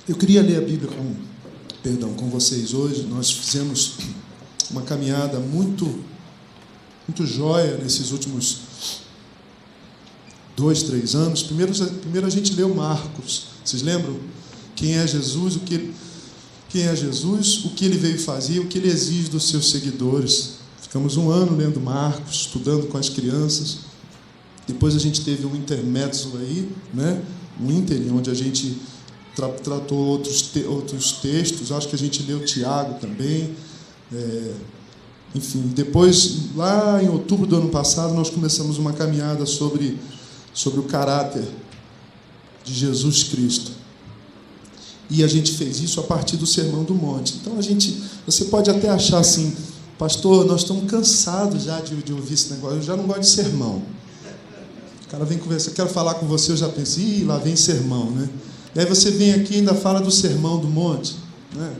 Eu queria ler a Bíblia com vocês hoje. Nós fizemos uma caminhada muito jóia nesses últimos 2, 3 anos. Primeiro a gente leu Marcos. Vocês lembram? Quem é Jesus, o que ele veio fazer, o que ele exige dos seus seguidores. Ficamos 1 ano lendo Marcos, estudando com as crianças. Depois a gente teve um intermezzo aí, né? Um ínterim, onde a gente tratou outros textos. Acho que a gente leu Tiago também. Enfim, depois, lá em outubro do ano passado, nós começamos uma caminhada sobre o caráter de Jesus Cristo. E a gente fez isso a partir do Sermão do Monte. Então, você pode até achar assim, pastor, nós estamos cansados já de ouvir esse negócio, eu já não gosto de sermão. O cara vem conversar, quero falar com você, eu já penso, lá vem sermão, né? E aí você vem aqui e ainda fala do Sermão do Monte, né?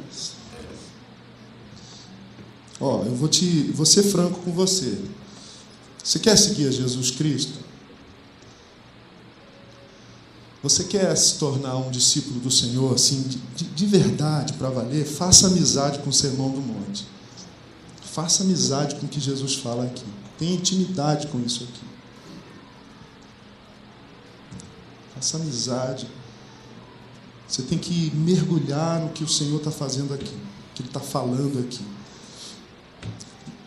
Eu vou ser franco com você. Você quer seguir a Jesus Cristo? Você quer se tornar um discípulo do Senhor, assim, de verdade, para valer? Faça amizade com o Sermão do Monte. Faça amizade com o que Jesus fala aqui. Tenha intimidade com isso aqui. Faça amizade. Você tem que mergulhar no que o Senhor está fazendo aqui, o que Ele está falando aqui.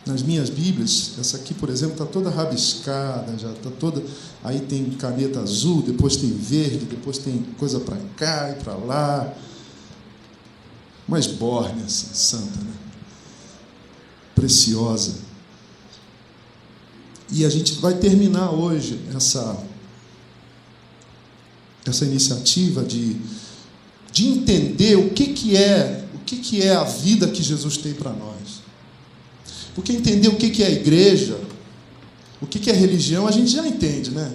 Nas minhas Bíblias, essa aqui, por exemplo, está toda rabiscada, já está toda... Aí tem caneta azul, depois tem verde, depois tem coisa para cá e para lá. Uma esbórnia, assim, santa, né? Preciosa. E a gente vai terminar hoje essa iniciativa de entender o que é a vida que Jesus tem para nós. Porque entender o que é a igreja, o que é religião, a gente já entende, né?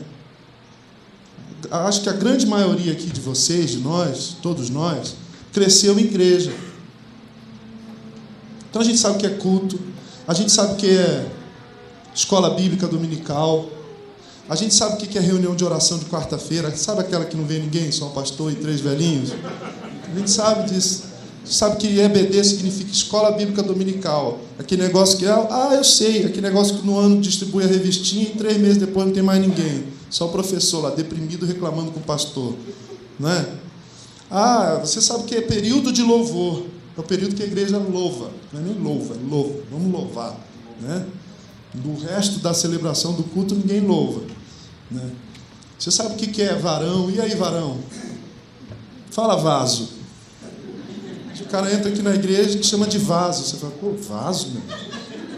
Acho que a grande maioria aqui de vocês, de nós, todos nós, cresceu em igreja. Então a gente sabe o que é culto, a gente sabe o que é escola bíblica dominical, a gente sabe o que é reunião de oração de quarta-feira, sabe aquela que não vê ninguém, só um pastor e 3 velhinhos? A gente sabe disso. Sabe que EBD significa Escola Bíblica Dominical. Aquele negócio que eu sei, aquele negócio que no ano distribui a revistinha e 3 meses depois não tem mais ninguém. Só o professor lá, deprimido, reclamando com o pastor. Não é? Você sabe que é período de louvor. É o período que a igreja louva. Não é nem louva, é louva. Vamos louvar. Né? Do resto da celebração do culto, ninguém louva. Né? Você sabe o que é varão? E aí, varão? Fala vaso. O cara entra aqui na igreja e chama de vaso. Você fala, vaso, meu?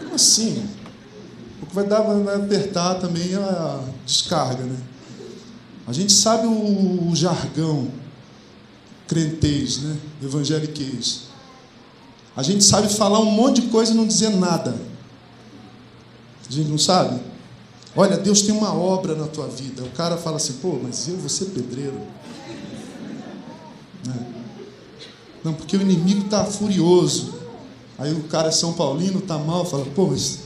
Como assim? O que vai apertar também a descarga, né? A gente sabe o jargão crentez, né? Evangeliquez. A gente sabe falar um monte de coisa e não dizer nada. A gente não sabe? Olha, Deus tem uma obra na tua vida. O cara fala assim, mas eu vou ser pedreiro. Né? Não, porque o inimigo está furioso. Aí o cara é São Paulino, está mal, fala, mas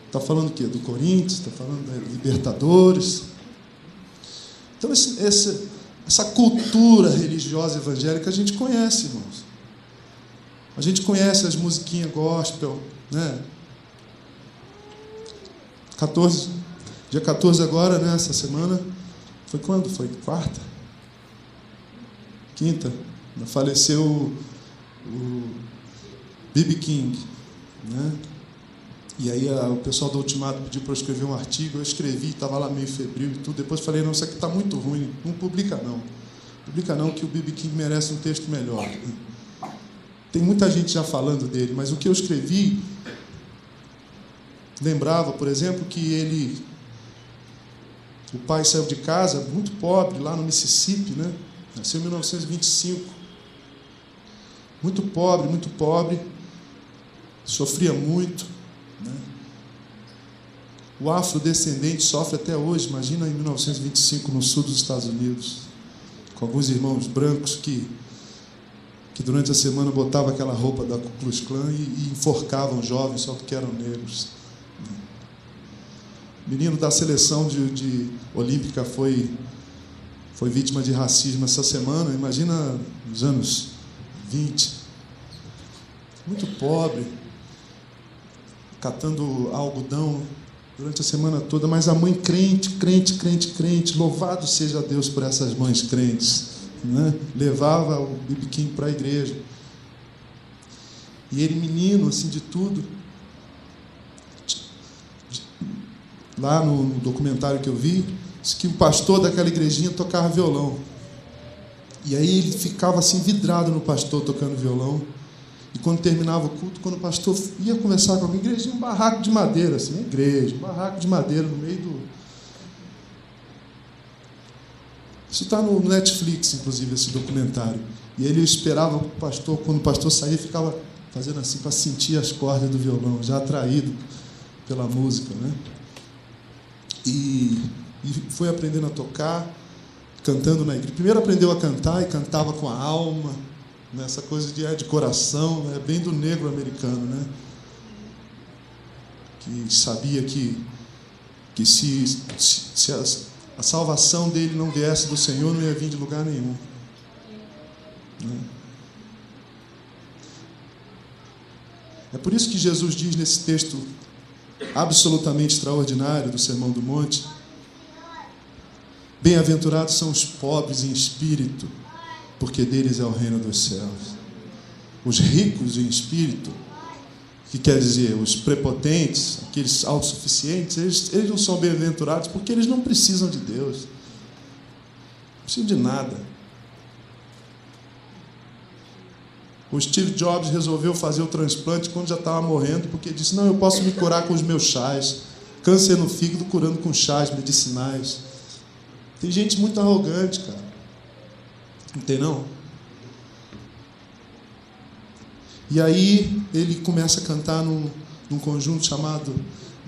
está falando o quê? Do Corinthians, está falando da Libertadores. Então, essa cultura religiosa evangélica a gente conhece, irmãos. A gente conhece as musiquinhas gospel, né? Dia 14 agora, né? Essa semana. Foi quando? Foi quarta? Quinta? Faleceu o B.B. King, né? E aí o pessoal do Ultimato pediu para eu escrever um artigo, eu escrevi, estava lá meio febril e tudo, depois falei, não, isso aqui está muito ruim, não publica não, que o B.B. King merece um texto melhor. Tem muita gente já falando dele, mas o que eu escrevi, lembrava, por exemplo, que o pai saiu de casa muito pobre, lá no Mississippi, né? Nasceu em 1925. Muito pobre, sofria muito. Né? O afrodescendente sofre até hoje, imagina em 1925, no sul dos Estados Unidos, com alguns irmãos brancos que durante a semana botavam aquela roupa da Ku Klux Klan e enforcavam jovens só porque eram negros. Menino da seleção de olímpica foi vítima de racismo essa semana. Imagina nos anos 20. Muito pobre, catando algodão durante a semana toda, mas a mãe crente, crente, crente, crente, louvado seja Deus por essas mães crentes, né? Levava o bibiquinho para a igreja. E ele, menino, assim, de tudo, lá no documentário que eu vi, disse que o pastor daquela igrejinha tocava violão. E aí ele ficava assim vidrado no pastor tocando violão. E quando terminava o culto, quando o pastor ia conversar com a igrejinha, um barraco de madeira, assim, igreja, um barraco de madeira no meio do... Isso está no Netflix, inclusive, esse documentário. E ele esperava o pastor, quando o pastor saía, ficava fazendo assim para sentir as cordas do violão, já atraído pela música, né? E foi aprendendo a tocar, cantando na igreja. Primeiro aprendeu a cantar e cantava com a alma, né? Essa coisa de coração, é bem do negro americano, né? Que sabia que se a salvação dele não viesse do Senhor, não ia vir de lugar nenhum, né? É por isso que Jesus diz nesse texto absolutamente extraordinário do Sermão do Monte: bem-aventurados são os pobres em espírito, porque deles é o reino dos céus. Os ricos em espírito, que quer dizer os prepotentes, aqueles autossuficientes, eles não são bem-aventurados porque eles não precisam de Deus, não precisam de nada. O Steve Jobs resolveu fazer o transplante quando já estava morrendo, porque disse: não, eu posso me curar com os meus chás. Câncer no fígado, curando com chás medicinais. Tem gente muito arrogante, cara. Não tem, não? E aí ele começa a cantar num conjunto chamado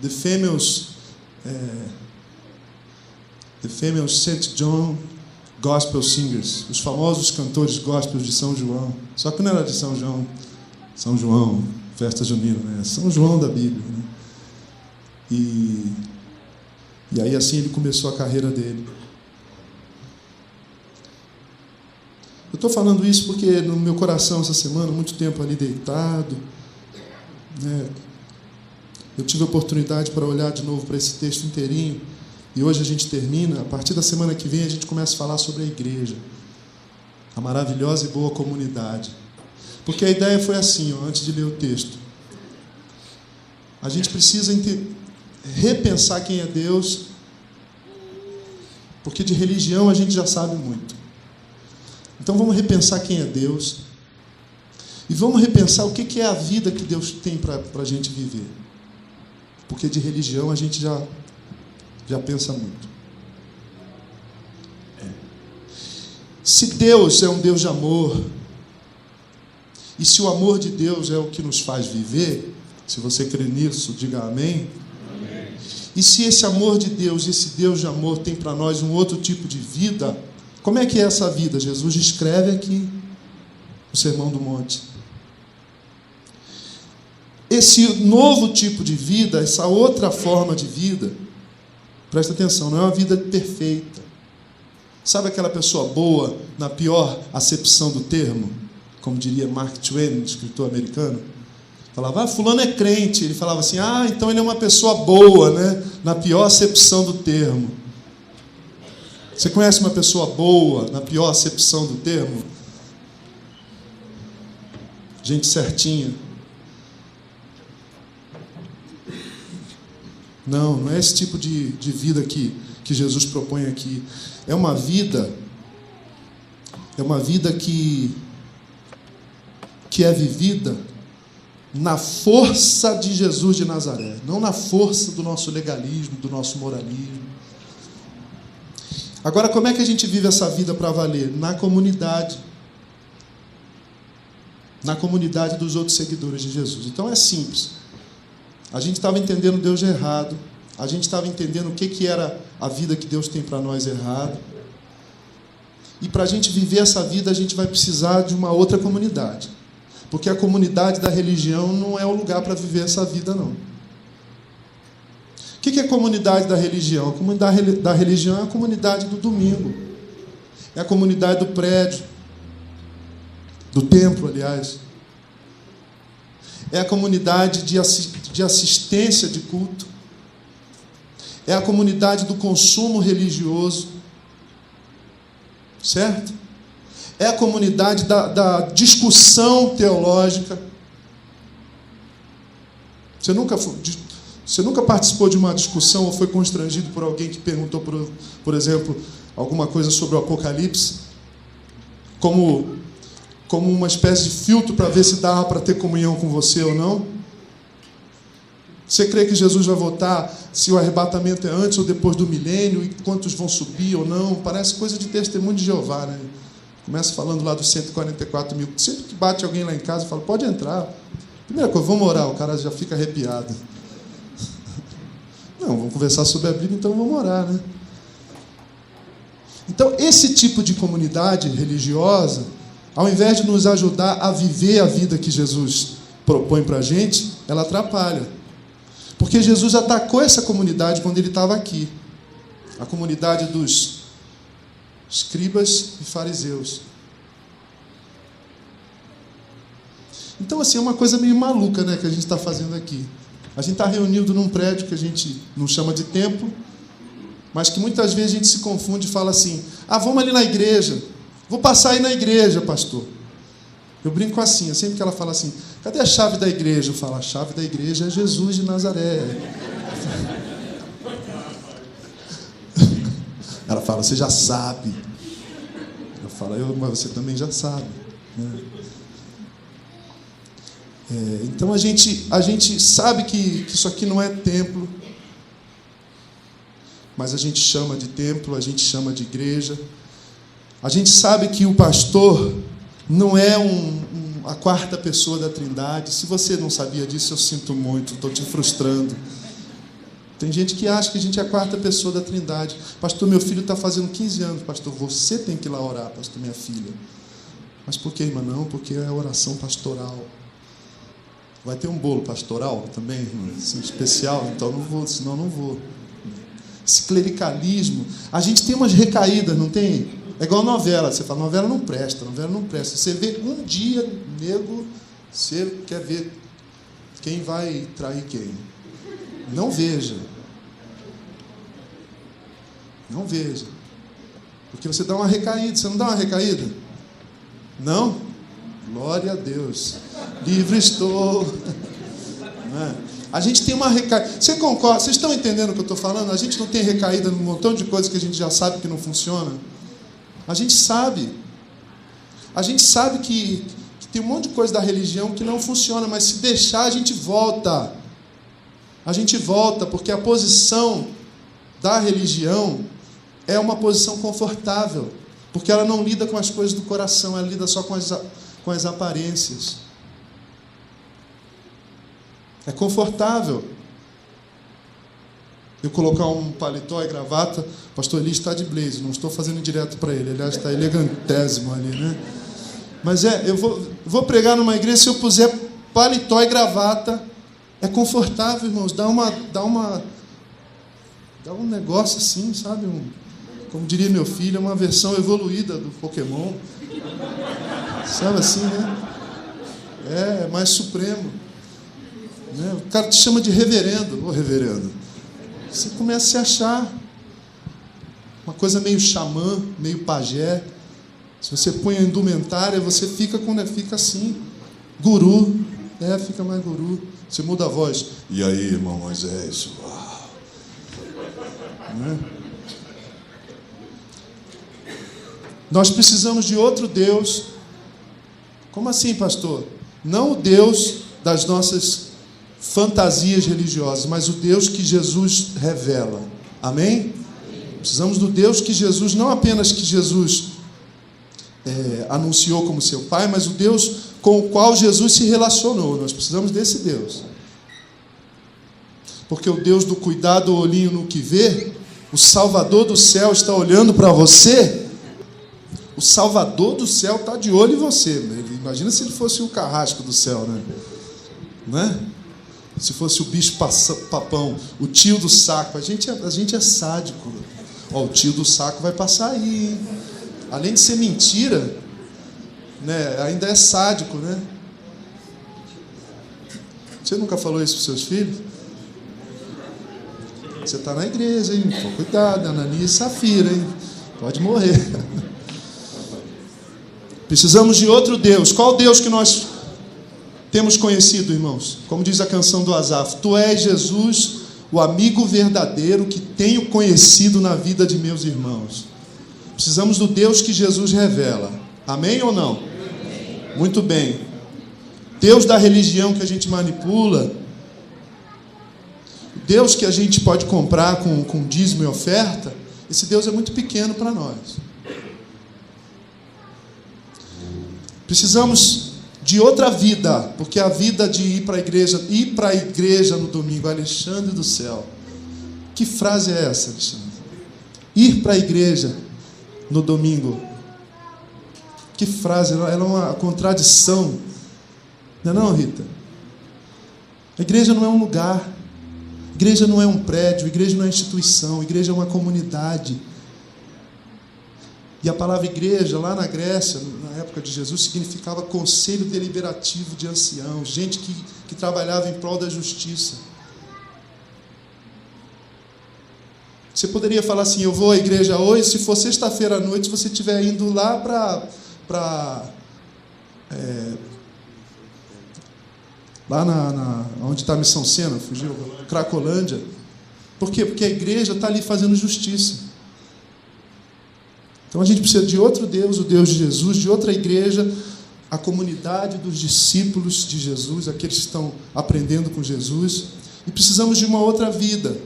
The Famous St. John Gospel Singers, os famosos cantores gospels de São João. Só que não era de São João, festa junina, né? São João da Bíblia, né? E aí assim ele começou a carreira dele. Eu estou falando isso porque no meu coração essa semana, muito tempo ali deitado, né? Eu tive a oportunidade para olhar de novo para esse texto inteirinho. E hoje a gente termina. A partir da semana que vem a gente começa a falar sobre a igreja, a maravilhosa e boa comunidade. Porque a ideia foi assim, antes de ler o texto: a gente precisa repensar quem é Deus, porque de religião a gente já sabe muito. Então vamos repensar quem é Deus e vamos repensar o que é a vida que Deus tem para a gente viver. Porque de religião a gente já pensa muito. Se Deus é um Deus de amor, e se o amor de Deus é o que nos faz viver, se você crê nisso, diga amém. Amém. E se esse amor de Deus, esse Deus de amor tem para nós um outro tipo de vida, como é que é essa vida? Jesus descreve aqui no Sermão do Monte. Esse novo tipo de vida, essa outra forma de vida, presta atenção, não é uma vida perfeita. Sabe aquela pessoa boa, na pior acepção do termo? Como diria Mark Twain, escritor americano. Falava, fulano é crente. Ele falava assim, então ele é uma pessoa boa, né? Na pior acepção do termo. Você conhece uma pessoa boa, na pior acepção do termo? Gente certinha. Não é esse tipo de vida que Jesus propõe aqui. É uma vida que é vivida na força de Jesus de Nazaré, não na força do nosso legalismo, do nosso moralismo. Agora, como é que a gente vive essa vida para valer? Na comunidade dos outros seguidores de Jesus. Então é simples. A gente estava entendendo Deus de errado. A gente estava entendendo o que era a vida que Deus tem para nós errado. E para a gente viver essa vida, a gente vai precisar de uma outra comunidade. Porque a comunidade da religião não é o lugar para viver essa vida, não. O que é a comunidade da religião? A comunidade da religião é a comunidade do domingo. É a comunidade do prédio, do templo, aliás. É a comunidade de assistência de culto. É a comunidade do consumo religioso. Certo? É a comunidade da discussão teológica. Você nunca participou de uma discussão ou foi constrangido por alguém que perguntou, por exemplo, alguma coisa sobre o Apocalipse? Como uma espécie de filtro para ver se dava para ter comunhão com você ou não? Você crê que Jesus vai voltar se o arrebatamento é antes ou depois do milênio e quantos vão subir ou não? Parece coisa de testemunho de Jeová, né? Começa falando lá dos 144 mil. Sempre que bate alguém lá em casa, fala, pode entrar. Primeira coisa, vamos orar. O cara já fica arrepiado. Não, vamos conversar sobre a Bíblia, então vamos orar, né? Então, esse tipo de comunidade religiosa, ao invés de nos ajudar a viver a vida que Jesus propõe para a gente, ela atrapalha. Porque Jesus atacou essa comunidade quando ele estava aqui. A comunidade dos escribas e fariseus. Então, assim, é uma coisa meio maluca, né, que a gente está fazendo aqui. A gente está reunido num prédio que a gente não chama de templo, mas que muitas vezes a gente se confunde e fala assim, vamos ali na igreja. Vou passar aí na igreja, pastor. Eu brinco assim, sempre que ela fala assim, cadê a chave da igreja? Eu falo, a chave da igreja é Jesus de Nazaré. Ela fala, você já sabe. Eu falo, mas você também já sabe. Então a gente sabe que isso aqui não é templo, mas a gente chama de templo, a gente chama de igreja. A gente sabe que o pastor não é a quarta pessoa da Trindade. Se você não sabia disso, eu sinto muito, estou te frustrando. Tem gente que acha que a gente é a quarta pessoa da Trindade. Pastor, meu filho está fazendo 15 anos. Pastor, você tem que ir lá orar, pastor, minha filha. Mas por que, irmã? Não, porque é oração pastoral. Vai ter um bolo pastoral também, irmã? Assim, especial? Então não vou, senão não vou. Esse clericalismo. A gente tem umas recaídas, não tem? É igual novela, você fala, novela não presta. Você vê um dia, nego, você quer ver quem vai trair quem. Não veja. Não veja. Porque você dá uma recaída, você não dá uma recaída? Não? Glória a Deus. Livre estou. A gente tem uma recaída. Você concorda? Vocês estão entendendo o que eu estou falando? A gente não tem recaída num montão de coisas que a gente já sabe que não funciona. A gente sabe que tem um monte de coisa da religião que não funciona, mas se deixar a gente volta. A gente volta, porque a posição da religião é uma posição confortável, porque ela não lida com as coisas do coração, ela lida só com as aparências. É confortável. Eu colocar um paletó e gravata, o pastor Eli está de blazer, não estou fazendo direto para ele, aliás, está elegantésimo ali, né? Mas eu vou pregar numa igreja, se eu puser paletó e gravata, é confortável, irmãos, dá um negócio assim, sabe? Como diria meu filho, é uma versão evoluída do Pokémon. Sabe assim, né? É mais supremo. Né? O cara te chama de reverendo. Ô, reverendo. Você começa a se achar uma coisa meio xamã, meio pajé. Se você põe a indumentária, você fica assim. Guru. Fica mais guru. Você muda a voz. E aí, irmão Moisés? Uau. Né? Nós precisamos de outro Deus. Como assim, pastor? Não o Deus das nossas fantasias religiosas, mas o Deus que Jesus revela. Amém? Precisamos do Deus que Jesus, não apenas que Jesus anunciou como seu Pai, mas o Deus com o qual Jesus se relacionou. Nós precisamos desse Deus. Porque o Deus do cuidado, o olhinho no que vê, o Salvador do céu está olhando para você. O Salvador do céu está de olho em você. Imagina se ele fosse o carrasco do céu, né? Se fosse o bicho papão, o tio do saco. A gente é sádico. O tio do saco vai passar aí, hein? Além de ser mentira, né? Ainda é sádico, né? Você nunca falou isso para os seus filhos? Você está na igreja, hein? Pô, cuidado, Ananias e Safira, hein? Pode morrer. Precisamos de outro Deus. Qual Deus que nós temos conhecido, irmãos? Como diz a canção do Asaf: Tu és Jesus, o amigo verdadeiro que tenho conhecido na vida de meus irmãos. Precisamos do Deus que Jesus revela. Amém ou não? Amém. Muito bem. Deus da religião que a gente manipula, Deus que a gente pode comprar com dízimo e oferta, esse Deus é muito pequeno para nós. Precisamos de outra vida, porque a vida de ir para a igreja no domingo, Alexandre do céu. Que frase é essa, Alexandre? Ir para a igreja no domingo. Que frase, ela é uma contradição. Não é não, Rita? A igreja não é um lugar, a igreja não é um prédio, a igreja não é instituição, a igreja é uma comunidade. E a palavra igreja, lá na Grécia, na época de Jesus, significava conselho deliberativo de anciãos, gente que trabalhava em prol da justiça. Você poderia falar assim: eu vou à igreja hoje, se for sexta-feira à noite, você estiver indo lá lá onde está a Missão Sena, fugiu, Cracolândia. Por quê? Porque a igreja está ali fazendo justiça. Então a gente precisa de outro Deus, o Deus de Jesus, de outra igreja, a comunidade dos discípulos de Jesus, aqueles que estão aprendendo com Jesus, e precisamos de uma outra vida.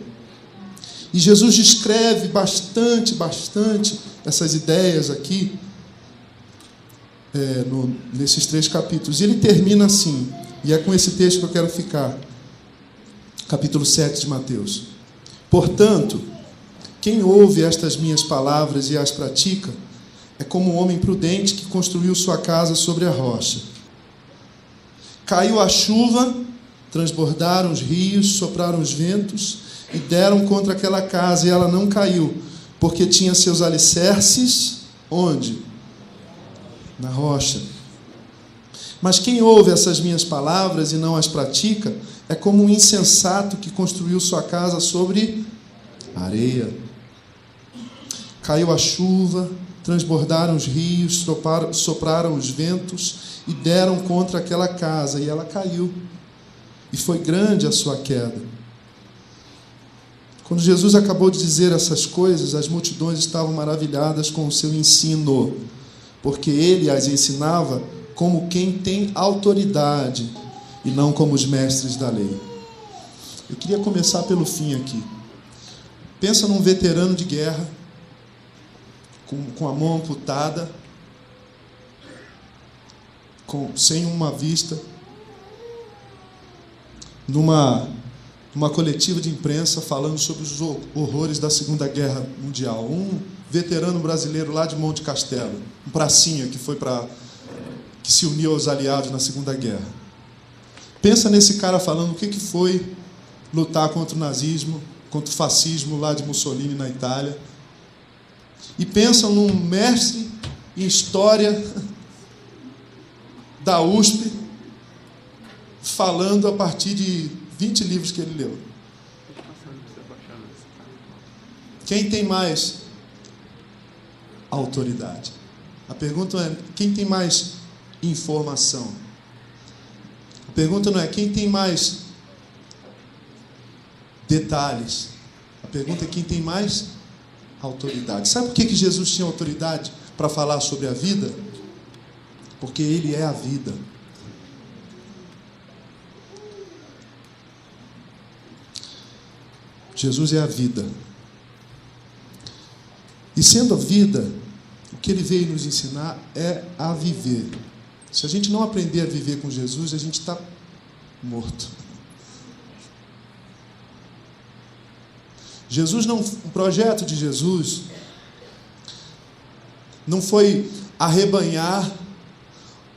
E Jesus descreve bastante essas ideias aqui, nesses 3 capítulos. E ele termina assim, e é com esse texto que eu quero ficar, capítulo 7 de Mateus. Portanto, quem ouve estas minhas palavras e as pratica, é como um homem prudente que construiu sua casa sobre a rocha. Caiu a chuva, transbordaram os rios, sopraram os ventos e deram contra aquela casa, e ela não caiu, porque tinha seus alicerces, onde? Na rocha. Mas quem ouve essas minhas palavras e não as pratica, é como um insensato que construiu sua casa sobre areia. Caiu a chuva, transbordaram os rios, sopraram os ventos e deram contra aquela casa, e ela caiu. E foi grande a sua queda. Quando Jesus acabou de dizer essas coisas, as multidões estavam maravilhadas com o seu ensino, porque ele as ensinava como quem tem autoridade e não como os mestres da lei. Eu queria começar pelo fim aqui. Pensa num veterano de guerra, com a mão amputada, sem uma vista, numa coletiva de imprensa falando sobre os horrores da Segunda Guerra Mundial. Um veterano brasileiro lá de Monte Castelo, um pracinha que se uniu aos aliados na Segunda Guerra. Pensa nesse cara falando o que foi lutar contra o nazismo, contra o fascismo lá de Mussolini na Itália. E pensa num mestre em história da USP falando a partir de 20 livros que ele leu. Quem tem mais autoridade? A pergunta é: quem tem mais informação? A pergunta não é quem tem mais detalhes. A pergunta é quem tem mais autoridade. Sabe por que Jesus tinha autoridade para falar sobre a vida? Porque Ele é a vida. Jesus é a vida. E sendo a vida, o que Ele veio nos ensinar é a viver. Se a gente não aprender a viver com Jesus, a gente está morto. O projeto de Jesus não foi arrebanhar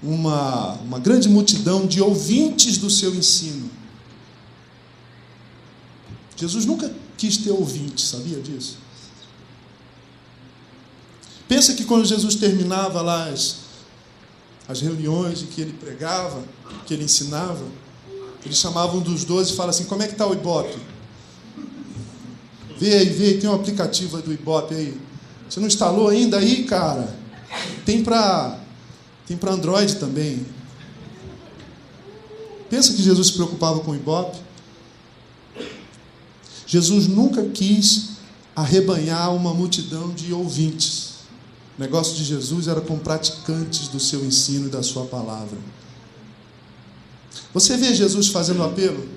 uma grande multidão de ouvintes do seu ensino. Jesus nunca quis ter ouvintes, sabia disso? Pensa que quando Jesus terminava lá as reuniões em que ele pregava, que ele ensinava, ele chamava um dos 12 e fala assim: como é que está o Ibope? Vê aí, tem um aplicativo do Ibope aí. Você não instalou ainda aí, cara? Tem para Android também. Pensa que Jesus se preocupava com o Ibope? Jesus nunca quis arrebanhar uma multidão de ouvintes. O negócio de Jesus era com praticantes do seu ensino e da sua palavra. Você vê Jesus fazendo o apelo?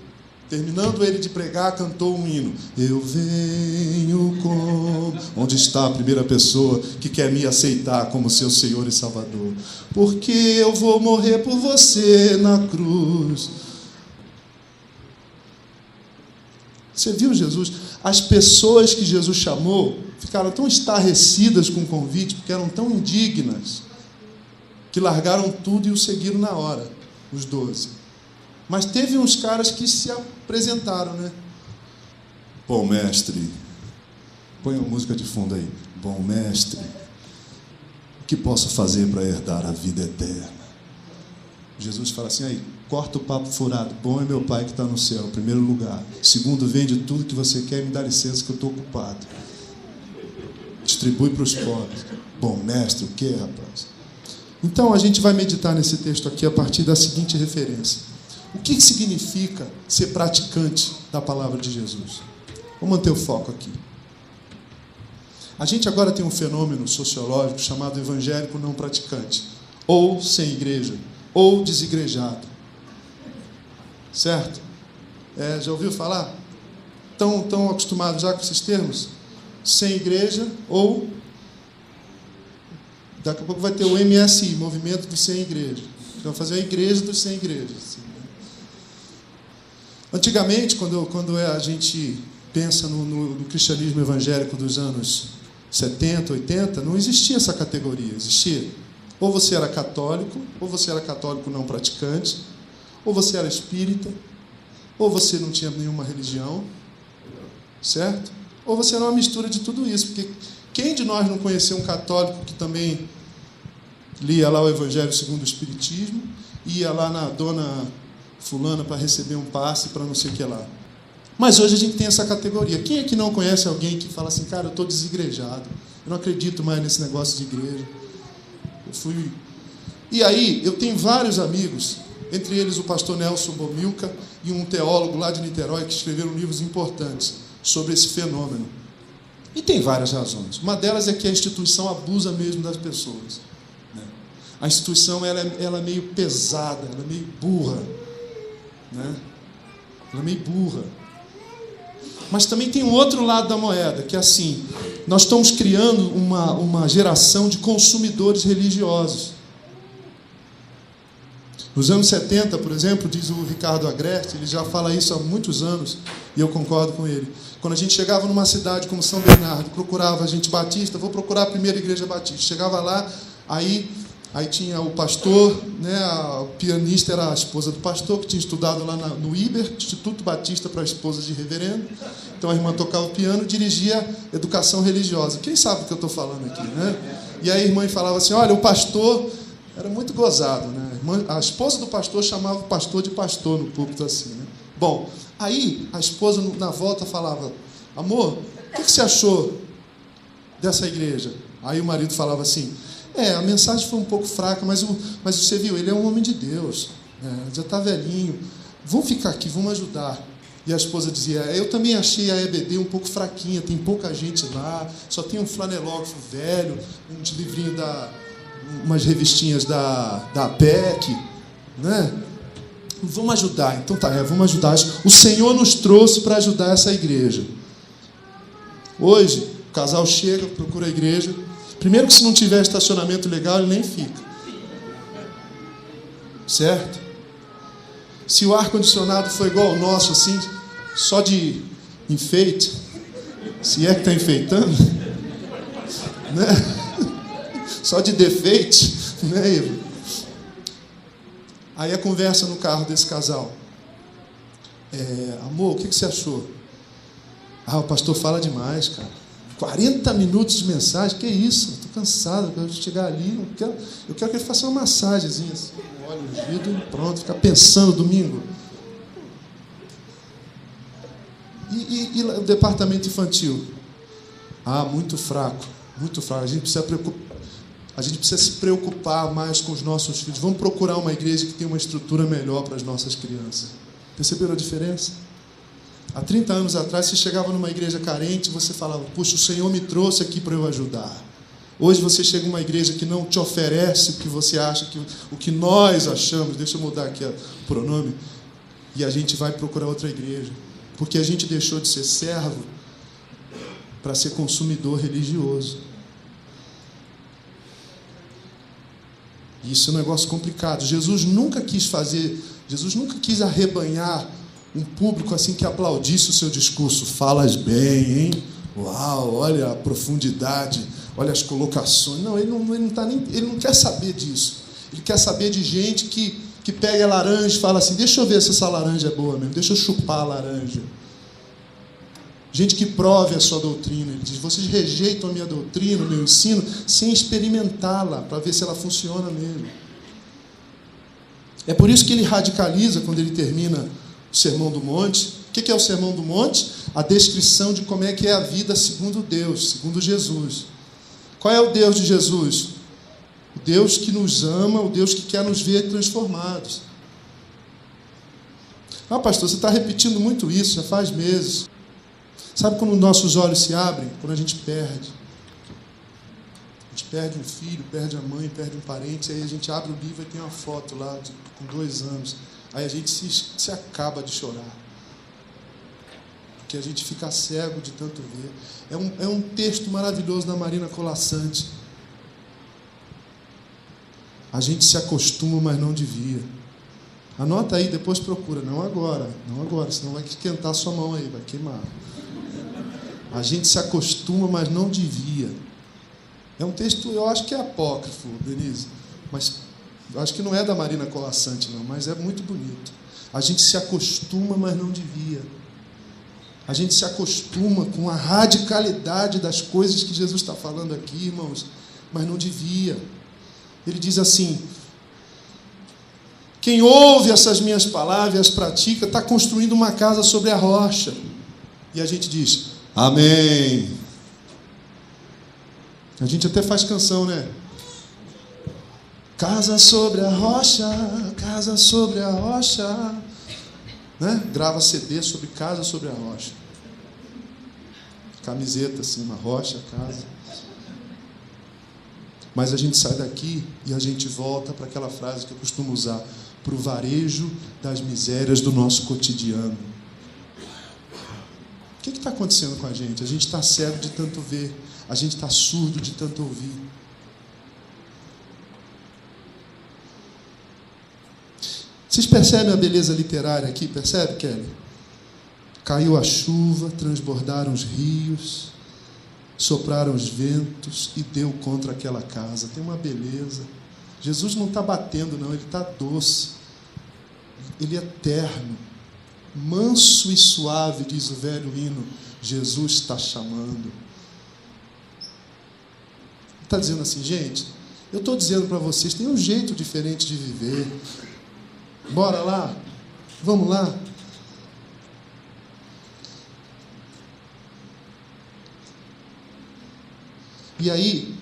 Terminando ele de pregar, cantou um hino. Eu venho com... Onde está a primeira pessoa que quer me aceitar como seu Senhor e Salvador? Porque eu vou morrer por você na cruz. Você viu Jesus? As pessoas que Jesus chamou ficaram tão estarrecidas com o convite, porque eram tão indignas, que largaram tudo e o seguiram na hora, os 12. Mas teve uns caras que se apresentaram, né? Bom mestre, põe uma música de fundo aí. Bom mestre, o que posso fazer para herdar a vida eterna? Jesus fala assim: aí, corta o papo furado. Bom é meu Pai que está no céu, em primeiro lugar. Segundo, vende tudo que você quer e me dá licença que eu estou ocupado. Distribui para os pobres. Bom mestre, o que, rapaz? Então a gente vai meditar nesse texto aqui a partir da seguinte referência. O que significa ser praticante da palavra de Jesus? Vou manter o foco aqui. A gente agora tem um fenômeno sociológico chamado evangélico não praticante, ou sem igreja, ou desigrejado. Certo? Já ouviu falar? Tão acostumado já com esses termos? Sem igreja ou... Daqui a pouco vai ter o MSI, Movimento dos Sem Igreja. Então, fazer a igreja dos sem igrejas. Antigamente, quando a gente pensa no cristianismo evangélico dos anos 70, 80, não existia essa categoria. Existia. Ou você era católico não praticante, ou você era espírita, ou você não tinha nenhuma religião, certo? Ou você era uma mistura de tudo isso, porque quem de nós não conheceu um católico que também lia lá o Evangelho segundo o Espiritismo, ia lá na dona fulana para receber um passe para não sei o que lá? Mas hoje a gente tem essa categoria. Quem é que não conhece alguém que fala assim: cara, eu estou desigrejado, eu não acredito mais nesse negócio de igreja? E aí, eu tenho vários amigos, entre eles o pastor Nelson Bomilca e um teólogo lá de Niterói, que escreveram livros importantes sobre esse fenômeno. E tem várias razões. Uma delas é que a instituição abusa mesmo das pessoas. Né? A instituição ela é meio pesada, ela é meio burra. Né? Ela é meio burra. Mas também tem um outro lado da moeda, que é assim: nós estamos criando uma geração de consumidores religiosos. Nos anos 70, por exemplo, diz o Ricardo Agreste, ele já fala isso há muitos anos, e eu concordo com ele. Quando a gente chegava numa cidade como São Bernardo, procurava a gente batista, vou procurar a primeira igreja batista. Chegava lá, aí tinha o pastor, né, o pianista era a esposa do pastor, que tinha estudado lá no IBER, Instituto Batista para Esposas de Reverendo. Então a irmã tocava o piano e dirigia educação religiosa. Quem sabe o que eu estou falando aqui, né? E aí a irmã falava assim: olha, o pastor... Era muito gozado, né? A esposa do pastor chamava o pastor de pastor no púlpito assim, né? Bom, aí a esposa na volta falava: amor, o que você achou dessa igreja? Aí o marido falava assim: a mensagem foi um pouco fraca, mas você viu, ele é um homem de Deus, já está velhinho, vamos ficar aqui, vamos ajudar. E a esposa dizia: eu também achei a EBD um pouco fraquinha, tem pouca gente lá, só tem um flanelógrafo velho, uns livrinhos umas revistinhas da APEC, né? Vamos ajudar. Então tá, vamos ajudar. O Senhor nos trouxe para ajudar essa igreja. Hoje, o casal chega, procura a igreja. Primeiro que se não tiver estacionamento legal, ele nem fica. Certo? Se o ar-condicionado for igual ao nosso, assim, só de enfeite, se é que está enfeitando, né? Só de defeite, né, Ivo? Aí a conversa no carro desse casal: amor, o que você achou? O pastor fala demais, cara. 40 minutos de mensagem, que isso? Estou cansado, eu quero chegar ali, eu quero que ele faça uma massagenzinha assim, olha o vidro, pronto, ficar pensando domingo. E o departamento infantil? Muito fraco, muito fraco. A gente precisa se preocupar mais com os nossos filhos. Vamos procurar uma igreja que tenha uma estrutura melhor para as nossas crianças. Perceberam a diferença? Há 30 anos atrás, você chegava numa igreja carente e você falava, puxa, o Senhor me trouxe aqui para eu ajudar. Hoje você chega numa igreja que não te oferece o que você acha, o que nós achamos, deixa eu mudar aqui o pronome, e a gente vai procurar outra igreja. Porque a gente deixou de ser servo para ser consumidor religioso. E isso é um negócio complicado. Jesus nunca quis arrebanhar um público assim que aplaudisse o seu discurso. Falas bem, hein? Uau, olha a profundidade, olha as colocações. Não, ele não quer saber disso. Ele quer saber de gente que pega a laranja e fala assim, deixa eu ver se essa laranja é boa mesmo, deixa eu chupar a laranja. Gente que prove a sua doutrina. Ele diz, vocês rejeitam a minha doutrina, o meu ensino, sem experimentá-la, para ver se ela funciona mesmo. É por isso que ele radicaliza quando ele termina o Sermão do Monte. O que é o Sermão do Monte? A descrição de como é que é a vida segundo Deus, segundo Jesus. Qual é o Deus de Jesus? O Deus que nos ama, o Deus que quer nos ver transformados. Pastor, você está repetindo muito isso, já faz meses. Sabe quando nossos olhos se abrem? Quando a gente perde. A gente perde um filho, perde a mãe, perde um parente, aí a gente abre o livro e tem uma foto lá com 2 anos. Aí a gente se acaba de chorar. Porque a gente fica cego de tanto ver. É um texto maravilhoso da Marina Colasanti. A gente se acostuma, mas não devia. Anota aí, depois procura. Não agora, senão vai esquentar sua mão aí, vai queimar. A gente se acostuma, mas não devia. É um texto, eu acho que é apócrifo, Denise, mas eu acho que não é da Marina Colasanti, não, mas é muito bonito. A gente se acostuma, mas não devia. A gente se acostuma com a radicalidade das coisas que Jesus está falando aqui, irmãos, mas não devia. Ele diz assim, quem ouve essas minhas palavras e as pratica, está construindo uma casa sobre a rocha. E a gente diz, amém. A gente até faz canção, né? Casa sobre a rocha, casa sobre a rocha. Né? Grava CD sobre casa sobre a rocha. Camiseta assim, uma rocha, casa. Mas a gente sai daqui e a gente volta para aquela frase que eu costumo usar, para o varejo das misérias do nosso cotidiano. O que está acontecendo com a gente? A gente está cego de tanto ver, a gente está surdo de tanto ouvir. Vocês percebem a beleza literária aqui? Percebe, Kelly? Caiu a chuva, transbordaram os rios, sopraram os ventos e deu contra aquela casa. Tem uma beleza. Jesus não está batendo, não, ele está doce. Ele é terno. Manso e suave, diz o velho hino. Jesus está chamando. Está dizendo assim, gente, eu estou dizendo para vocês, tem um jeito diferente de viver. Bora lá? Vamos lá? E aí,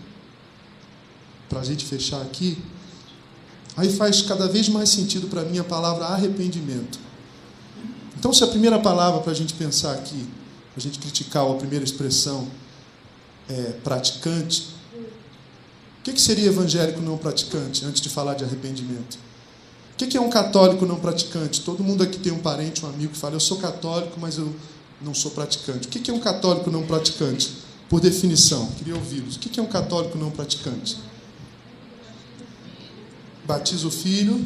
para a gente fechar aqui, aí faz cada vez mais sentido para mim a palavra arrependimento. Então, se a primeira palavra para a gente pensar aqui, para a gente criticar a primeira expressão é praticante, o que seria evangélico não praticante, antes de falar de arrependimento? O que é um católico não praticante? Todo mundo aqui tem um parente, um amigo que fala, eu sou católico, mas eu não sou praticante. O que é um católico não praticante? Por definição, queria ouvi-los. O que é um católico não praticante? Batiza o filho.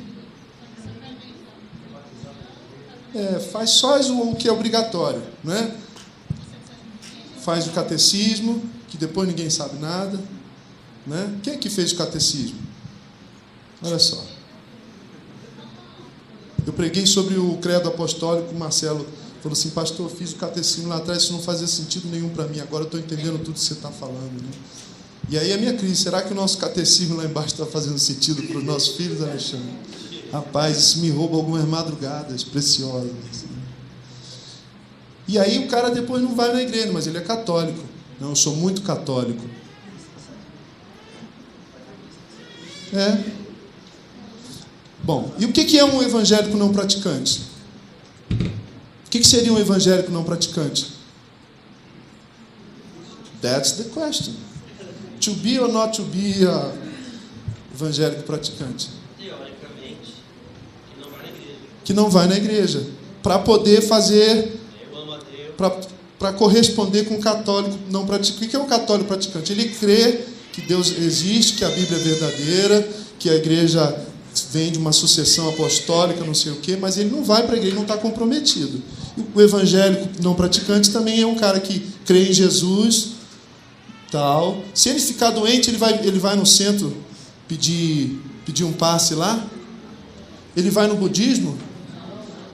Faz só o que é obrigatório, não é? Faz o catecismo, que depois ninguém sabe nada, né? Quem é que fez o catecismo? Olha só. Eu preguei sobre o credo apostólico, o Marcelo Falou assim, pastor, eu fiz o catecismo lá atrás, isso não fazia sentido nenhum para mim, agora eu estou entendendo tudo que você está falando. Né? E aí a minha crise, será que o nosso catecismo lá embaixo está fazendo sentido para os nossos filhos, Alexandre? Rapaz, isso me rouba algumas madrugadas preciosas. E aí o cara depois não vai na igreja, mas ele é católico. Não, eu sou muito católico. Bom, e o que é um evangélico não praticante? O que seria um evangélico não praticante? That's the question. To be or not to be a evangélico praticante? Teoricamente, que não vai na igreja. Para poder fazer, para corresponder com o católico não praticante. O que é um católico praticante? Ele crê que Deus existe, que a Bíblia é verdadeira, que a igreja vem de uma sucessão apostólica, não sei o quê, mas ele não vai para a igreja, não está comprometido. O evangélico não praticante também é um cara que crê em Jesus, tal. Se ele ficar doente, ele vai no centro pedir um passe lá? Ele vai no budismo?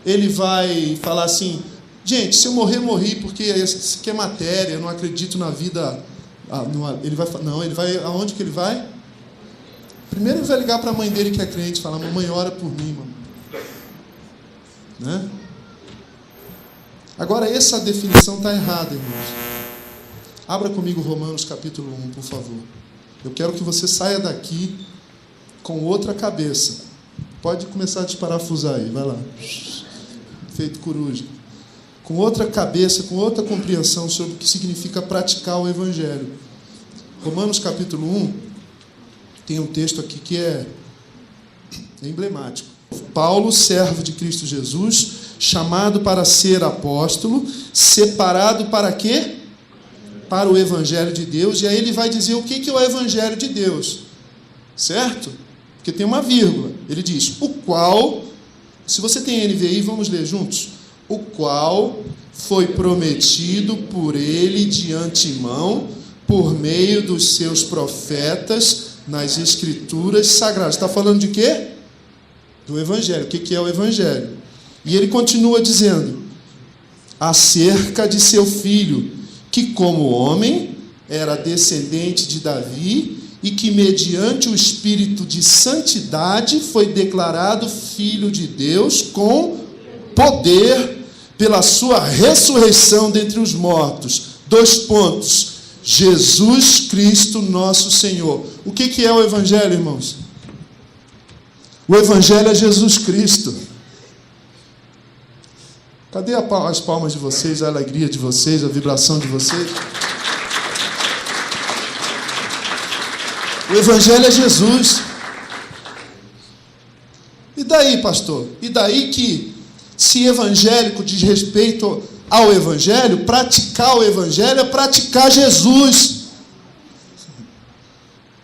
Ele vai falar assim, gente, se eu morrer, morri, porque isso aqui é matéria, eu não acredito na vida. Ele vai aonde que ele vai? Primeiro ele vai ligar para a mãe dele que é crente, falar, mamãe, ora por mim, mamãe. Né? Agora, essa definição está errada, irmãos. Abra comigo Romanos capítulo 1, por favor. Eu quero que você saia daqui com outra cabeça. Pode começar a desparafusar aí, vai lá. Feito coruja. Com outra cabeça, com outra compreensão sobre o que significa praticar o Evangelho. Romanos capítulo 1, tem um texto aqui que é emblemático. Paulo, servo de Cristo Jesus, chamado para ser apóstolo, separado para quê? Para o Evangelho de Deus. E aí ele vai dizer o que é o Evangelho de Deus. Certo? Porque tem uma vírgula. Ele diz, o qual, se você tem NVI, vamos ler juntos. O qual foi prometido por ele de antemão, por meio dos seus profetas, nas Escrituras Sagradas. Está falando de quê? Do Evangelho. O que é o Evangelho? E ele continua dizendo, acerca de seu filho, que como homem era descendente de Davi e que mediante o Espírito de santidade foi declarado Filho de Deus com poder pela sua ressurreição dentre os mortos. 2 pontos. Jesus Cristo nosso Senhor. O que é o Evangelho, irmãos? O Evangelho é Jesus Cristo. Cadê as palmas de vocês, a alegria de vocês, a vibração de vocês? O Evangelho é Jesus. E daí, pastor? E daí que, se evangélico diz respeito ao Evangelho, praticar o Evangelho é praticar Jesus.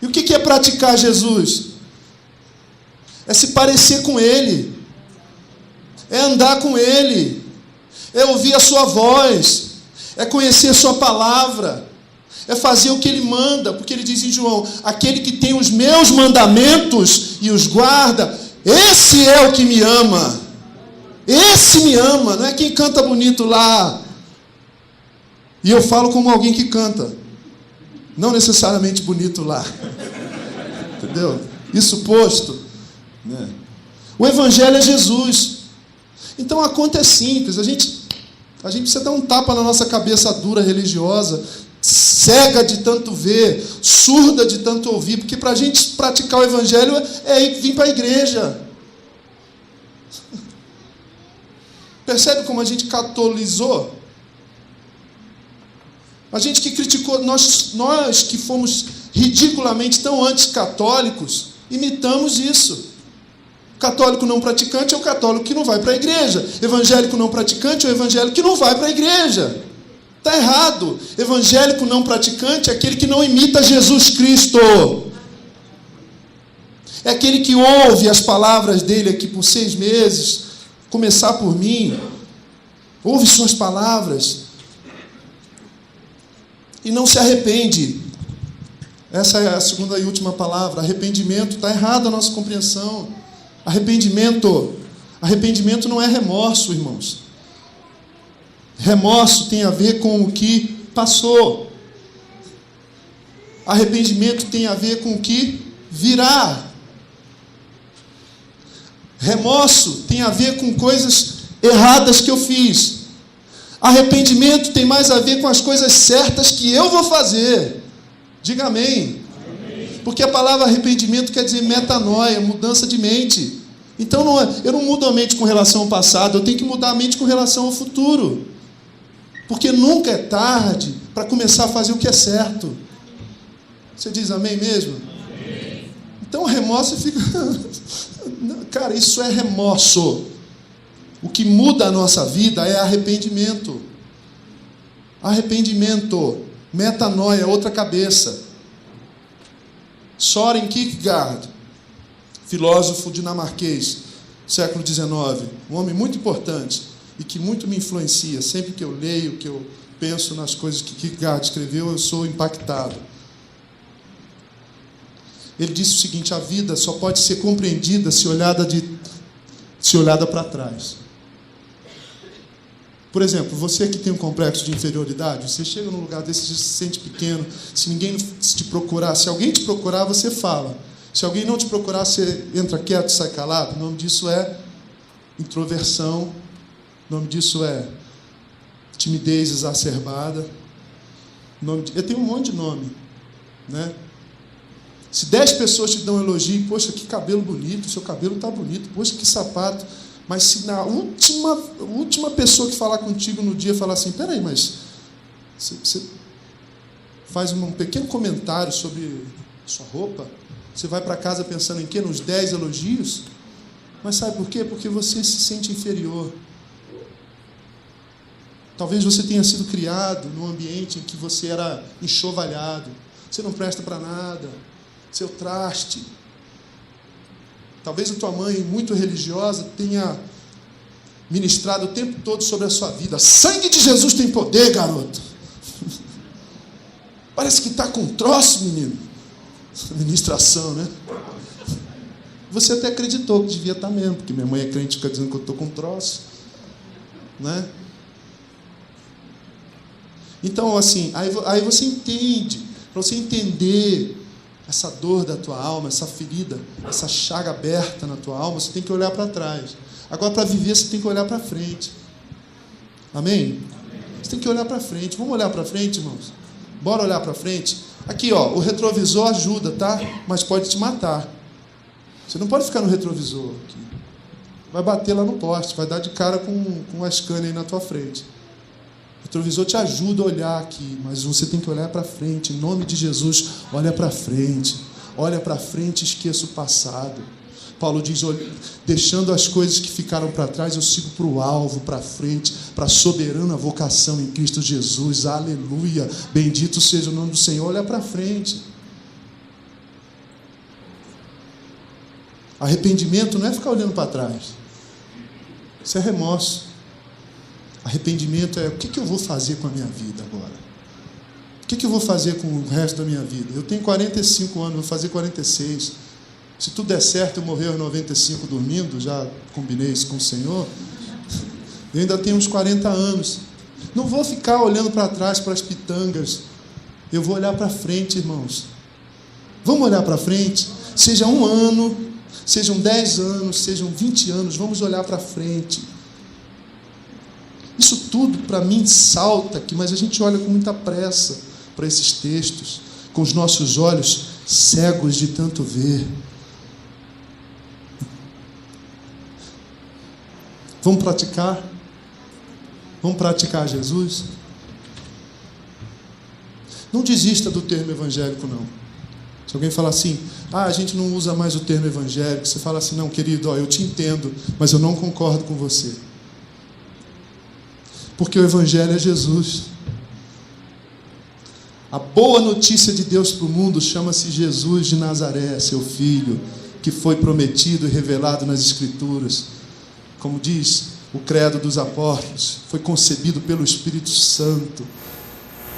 E o que é praticar Jesus? É se parecer com Ele, é andar com Ele, é ouvir a sua voz, é conhecer a sua palavra, é fazer o que Ele manda, porque Ele diz em João, aquele que tem os meus mandamentos e os guarda, esse é o que me ama. Esse me ama, não é quem canta bonito lá. E eu falo como alguém que canta, não necessariamente bonito lá. Entendeu? Isso posto. Né? O Evangelho é Jesus. Então a conta é simples. A gente precisa dar um tapa na nossa cabeça dura religiosa, cega de tanto ver, surda de tanto ouvir, porque para a gente praticar o Evangelho é vir para a igreja. Percebe como a gente catolizou? A gente que criticou, nós que fomos ridiculamente tão anticatólicos, imitamos isso. Católico não praticante é o católico que não vai para a igreja. Evangélico não praticante é o evangélico que não vai para a igreja. Está errado. Evangélico não praticante é aquele que não imita Jesus Cristo. É aquele que ouve as palavras dele aqui por 6 meses, começar por mim, ouve suas palavras e não se arrepende. Essa é a segunda e última palavra, arrependimento. Está errada a nossa compreensão. Arrependimento não é remorso, irmãos. Remorso tem a ver com o que passou. Arrependimento tem a ver com o que virá. Remorso tem a ver com coisas erradas que eu fiz. Arrependimento tem mais a ver com as coisas certas que eu vou fazer. Diga amém. Porque a palavra arrependimento quer dizer metanoia, mudança de mente. Então eu não mudo a mente com relação ao passado, eu tenho que mudar a mente com relação ao futuro. Porque nunca é tarde para começar a fazer o que é certo. Você diz amém mesmo? Amém. Então o remorso fica... Cara, isso é remorso. O que muda a nossa vida é arrependimento. Arrependimento. Metanoia, outra cabeça. Soren Kierkegaard, filósofo dinamarquês, século XIX, um homem muito importante e que muito me influencia. Sempre que eu leio, que eu penso nas coisas que Kierkegaard escreveu, eu sou impactado. Ele disse o seguinte: a vida só pode ser compreendida se olhada para trás. Por exemplo, você que tem um complexo de inferioridade, você chega num lugar desse, você se sente pequeno, se ninguém te procurar, se alguém te procurar, você fala. Se alguém não te procurar, você entra quieto e sai calado. O nome disso é introversão, o nome disso é timidez exacerbada. Eu tenho um monte de nome, né? Se 10 pessoas te dão um elogio, poxa, que cabelo bonito, seu cabelo está bonito, poxa, que sapato. Mas se na última pessoa que falar contigo no dia falar assim, peraí, mas você faz um pequeno comentário sobre sua roupa, você vai para casa pensando em quê? Nos 10 elogios? Mas sabe por quê? Porque você se sente inferior. Talvez você tenha sido criado num ambiente em que você era enxovalhado, você não presta para nada, seu traste. Talvez a tua mãe, muito religiosa, tenha ministrado o tempo todo sobre a sua vida. Sangue de Jesus tem poder, garoto. Parece que está com um troço, menino. Ministração, né? Você até acreditou que devia estar mesmo, porque minha mãe é crente, fica dizendo que eu estou com um troço, né? Então, assim, aí você entende, para você entender essa dor da tua alma, essa ferida, essa chaga aberta na tua alma, você tem que olhar para trás. Agora, para viver, você tem que olhar para frente. Amém? Você tem que olhar para frente. Vamos olhar para frente, irmãos? Bora olhar para frente? Aqui, ó, o retrovisor ajuda, tá? Mas pode te matar. Você não pode ficar no retrovisor aqui. Vai bater lá no poste, vai dar de cara com a Scania aí na tua frente. O retrovisor te ajuda a olhar aqui, mas você tem que olhar para frente. Em nome de Jesus, olha para frente. Olha para frente e esqueça o passado. Paulo diz, deixando as coisas que ficaram para trás, eu sigo para o alvo, para frente, para a soberana vocação em Cristo Jesus. Aleluia! Bendito seja o nome do Senhor. Olha para frente. Arrependimento não é ficar olhando para trás. Isso é remorso. Arrependimento é o que eu vou fazer com a minha vida agora? O que eu vou fazer com o resto da minha vida? Eu tenho 45 anos, vou fazer 46. Se tudo der certo, eu morrer aos 95 dormindo, já combinei isso com o Senhor. Eu ainda tenho uns 40 anos. Não vou ficar olhando para trás, para as pitangas. Eu vou olhar para frente, irmãos. Vamos olhar para frente? Seja um ano, sejam 10 anos, sejam 20 anos, vamos olhar para frente. Isso tudo, para mim, salta aqui, mas a gente olha com muita pressa para esses textos, com os nossos olhos cegos de tanto ver. Vamos praticar? Vamos praticar Jesus? Não desista do termo evangélico, não. Se alguém falar assim, a gente não usa mais o termo evangélico, você fala assim, não, querido, eu te entendo, mas eu não concordo com você. Porque o Evangelho é Jesus. A boa notícia de Deus para o mundo chama-se Jesus de Nazaré, seu Filho, que foi prometido e revelado nas Escrituras. Como diz o credo dos apóstolos, foi concebido pelo Espírito Santo.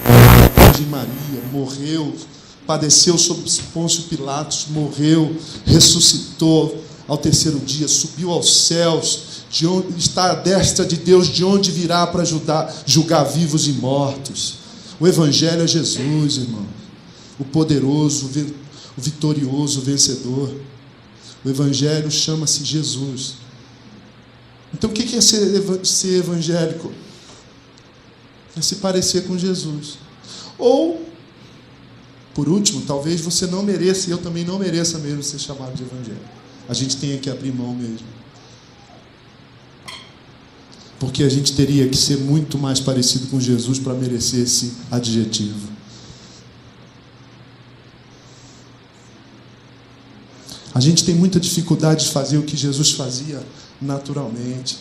A Virgem Maria morreu, padeceu sob Pôncio Pilatos, morreu, ressuscitou ao terceiro dia, subiu aos céus, está à destra de Deus, de onde virá para julgar vivos e mortos. O Evangelho é Jesus, irmão. O poderoso, o vitorioso, o vencedor. O Evangelho chama-se Jesus. Então o que é ser evangélico? É se parecer com Jesus. Ou, por último, talvez você não mereça, e eu também não mereça mesmo ser chamado de evangélico. A gente tem que abrir mão mesmo. Porque a gente teria que ser muito mais parecido com Jesus para merecer esse adjetivo. A gente tem muita dificuldade de fazer o que Jesus fazia naturalmente.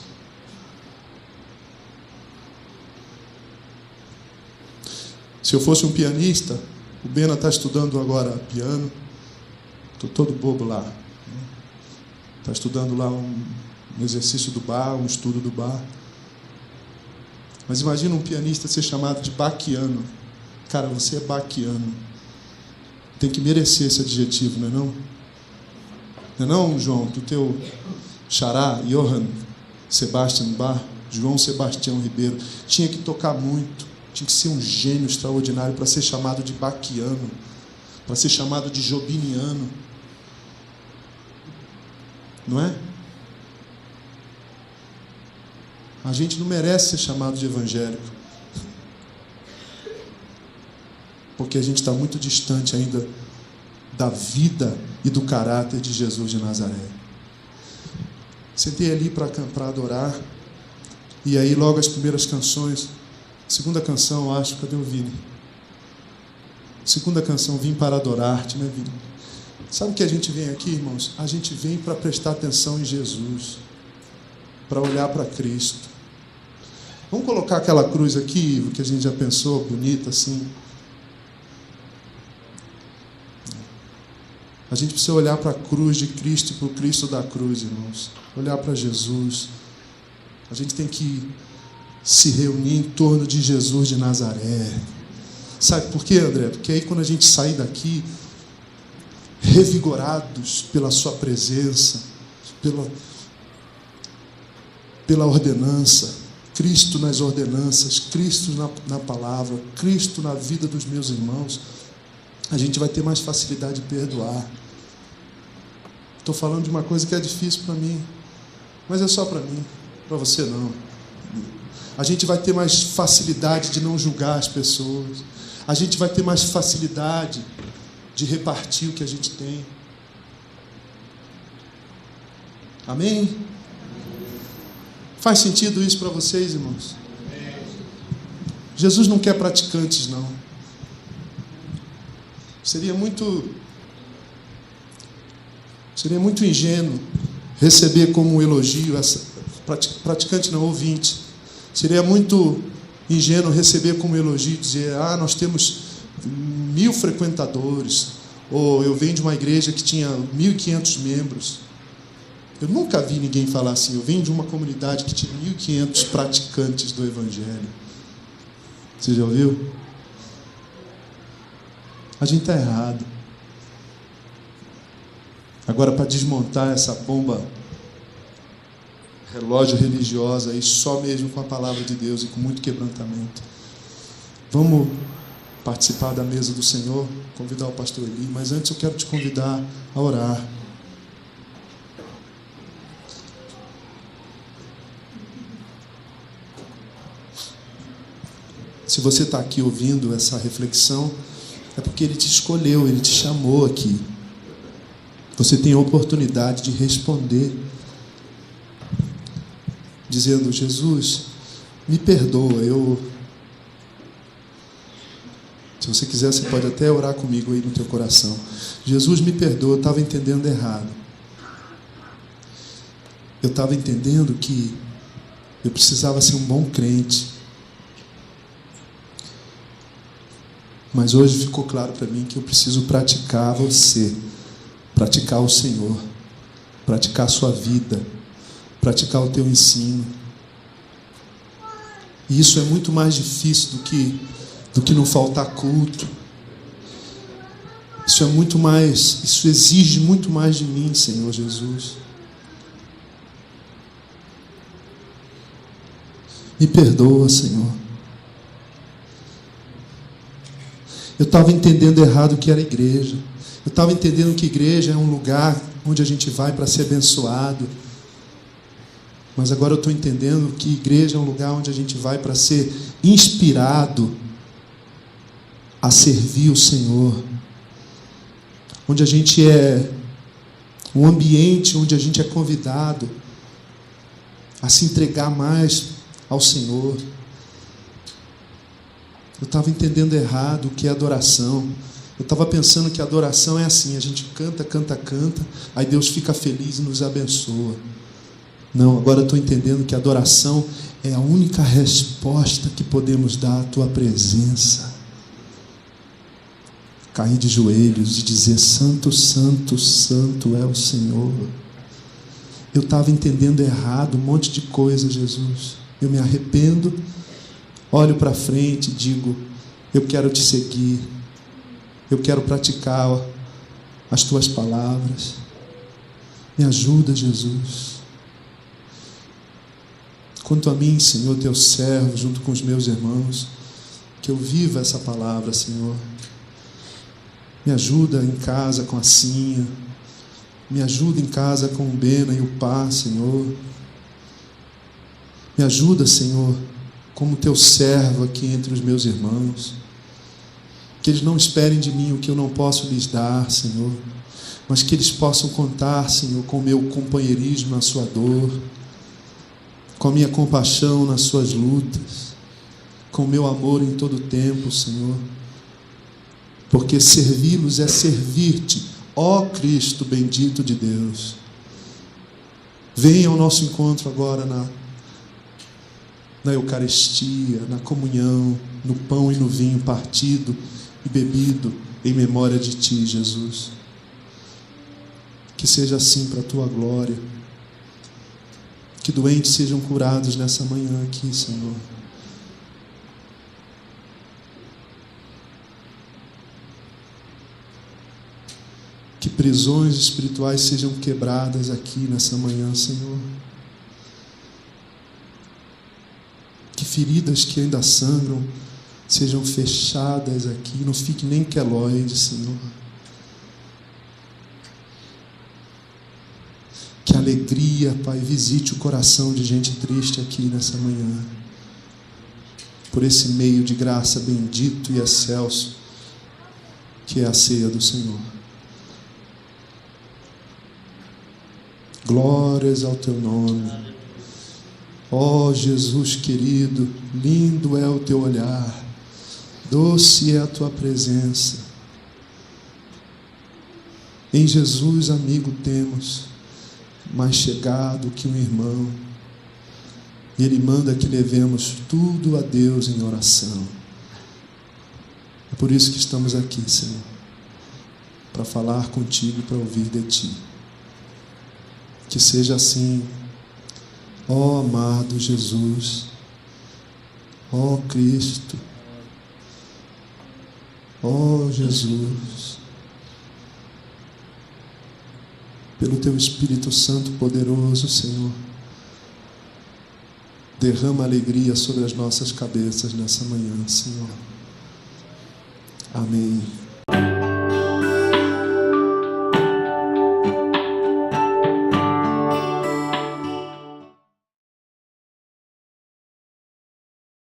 Se eu fosse um pianista, o Bena está estudando agora piano, estou todo bobo lá. Está estudando lá um exercício do bar, um estudo do bar. Mas imagina um pianista ser chamado de baquiano. Cara, você é baquiano. Tem que merecer esse adjetivo, não é não? Não é não, João? Do teu xará, Johann Sebastian Bach, João Sebastião Ribeiro. Tinha que tocar muito. Tinha que ser um gênio extraordinário para ser chamado de baquiano. Para ser chamado de jobiniano. Não é? A gente não merece ser chamado de evangélico. Porque a gente está muito distante ainda da vida e do caráter de Jesus de Nazaré. Sentei ali para adorar. E aí logo as primeiras canções. Segunda canção, acho, cadê o Vini? Segunda canção, Vim para adorar-te, né, Vini? Sabe o que a gente vem aqui, irmãos? A gente vem para prestar atenção em Jesus. Para olhar para Cristo. Vamos colocar aquela cruz aqui, que a gente já pensou, bonita assim. A gente precisa olhar para a cruz de Cristo e para o Cristo da cruz, irmãos. Olhar para Jesus. A gente tem que se reunir em torno de Jesus de Nazaré. Sabe por quê, André? Porque aí quando a gente sair daqui, revigorados pela sua presença, pela ordenança, Cristo nas ordenanças, Cristo na palavra, Cristo na vida dos meus irmãos, a gente vai ter mais facilidade de perdoar. Estou falando de uma coisa que é difícil para mim, mas é só para mim, para você não. A gente vai ter mais facilidade de não julgar as pessoas. A gente vai ter mais facilidade de repartir o que a gente tem. Amém? Faz sentido isso para vocês, irmãos? Jesus não quer praticantes, não. Seria muito ingênuo receber como um elogio praticante não, ouvinte. Seria muito ingênuo receber como elogio dizer: nós temos 1000 frequentadores, ou eu venho de uma igreja que tinha 1.500 membros. Eu nunca vi ninguém falar assim. Eu venho de uma comunidade que tinha 1.500 praticantes do Evangelho. Você já ouviu? A gente está errado. Agora, para desmontar essa bomba relógio religiosa aí, só mesmo com a palavra de Deus e com muito quebrantamento, vamos participar da mesa do Senhor, convidar o pastor Eli, mas antes eu quero te convidar a orar. Se você está aqui ouvindo essa reflexão, é porque Ele te escolheu, Ele te chamou aqui. Você tem a oportunidade de responder, dizendo: Jesus, me perdoa. Se você quiser, você pode até orar comigo aí no teu coração. Jesus, me perdoa, eu estava entendendo errado. Eu estava entendendo que eu precisava ser um bom crente. Mas hoje ficou claro para mim que eu preciso praticar você, praticar o Senhor, praticar a sua vida, praticar o teu ensino. E isso é muito mais difícil do que não faltar culto. Isso exige muito mais de mim, Senhor Jesus. Me perdoa, Senhor. Eu estava entendendo errado o que era igreja. Eu estava entendendo que igreja é um lugar onde a gente vai para ser abençoado. Mas agora eu estou entendendo que igreja é um lugar onde a gente vai para ser inspirado a servir o Senhor. Onde a gente é um ambiente onde a gente é convidado a se entregar mais ao Senhor. Eu estava entendendo errado o que é adoração. Eu estava pensando que adoração é assim, a gente canta, canta, canta, aí Deus fica feliz e nos abençoa. Não, agora eu estou entendendo que adoração é a única resposta que podemos dar à Tua presença. Cair de joelhos e dizer: Santo, Santo, Santo é o Senhor. Eu estava entendendo errado um monte de coisa, Jesus. Eu me arrependo, olho para frente e digo: eu quero Te seguir, eu quero praticar as Tuas palavras. Me ajuda, Jesus. Quanto a mim, Senhor, Teu servo, junto com os meus irmãos, que eu viva essa palavra, Senhor. Me ajuda em casa com a Cinha. Me ajuda em casa com o Bena e o Pá, Senhor. Me ajuda, Senhor, como Teu servo aqui entre os meus irmãos. Que eles não esperem de mim o que eu não posso lhes dar, Senhor. Mas que eles possam contar, Senhor, com o meu companheirismo na sua dor, com a minha compaixão nas suas lutas, com o meu amor em todo o tempo, Senhor. Porque servi-los é servir-te, ó Cristo bendito de Deus. Venha ao nosso encontro agora na Eucaristia, na comunhão, no pão e no vinho partido e bebido em memória de Ti, Jesus. Que seja assim para a Tua glória. Que doentes sejam curados nessa manhã aqui, Senhor. Que prisões espirituais sejam quebradas aqui nessa manhã, Senhor. Que feridas que ainda sangram sejam fechadas aqui. Não fique nem queloide, Senhor. Que alegria, Pai, visite o coração de gente triste aqui nessa manhã. Por esse meio de graça bendito e excelso que é a ceia do Senhor. Glórias ao Teu nome. Ó Jesus querido, lindo é o Teu olhar, doce é a Tua presença. Em Jesus, amigo, temos mais chegado que um irmão. E Ele manda que levemos tudo a Deus em oração. É por isso que estamos aqui, Senhor, para falar contigo e para ouvir de Ti. Que seja assim, ó amado Jesus, ó Cristo, ó Jesus, pelo Teu Espírito Santo poderoso, Senhor, derrama alegria sobre as nossas cabeças nessa manhã, Senhor. Amém.